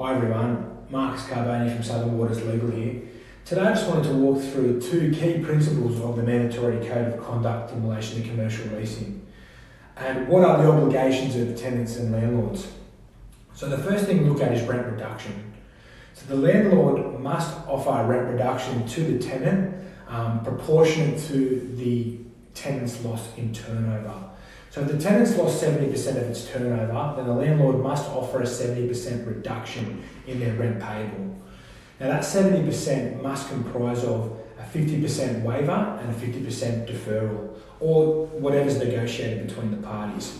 Hi everyone, Marcus Carboni from Southern Waters Legal here. Today I just wanted to walk through two key principles of the Mandatory Code of Conduct in relation to commercial leasing. And what are the obligations of tenants and landlords? So the first thing we look at is rent reduction. So the landlord must offer a rent reduction to the tenant proportionate to the tenant's loss in turnover. So if the tenant's lost 70% of its turnover, then the landlord must offer a 70% reduction in their rent payable. Now that 70% must comprise of a 50% waiver and a 50% deferral, or whatever's negotiated between the parties.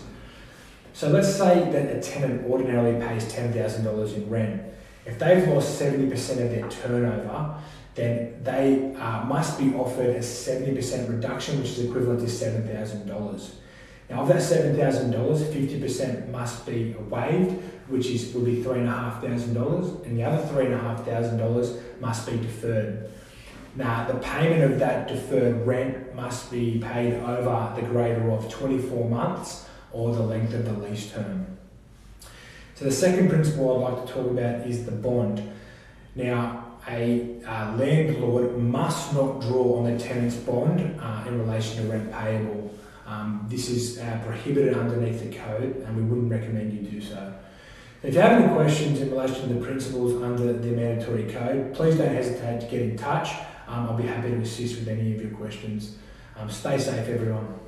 So let's say that a tenant ordinarily pays $10,000 in rent. If they've lost 70% of their turnover, then they must be offered a 70% reduction, which is equivalent to $7,000. Now of that $7,000, 50% must be waived, which would be $3,500, and the other $3,500 must be deferred. Now the payment of that deferred rent must be paid over the greater of 24 months or the length of the lease term. So the second principle I'd like to talk about is the bond. Now a landlord must not draw on the tenant's bond in relation to rent payable. This is prohibited underneath the code, and we wouldn't recommend you do so. If you have any questions in relation to the principles under the mandatory code, please don't hesitate to get in touch. I'll be happy to assist with any of your questions. Stay safe, everyone.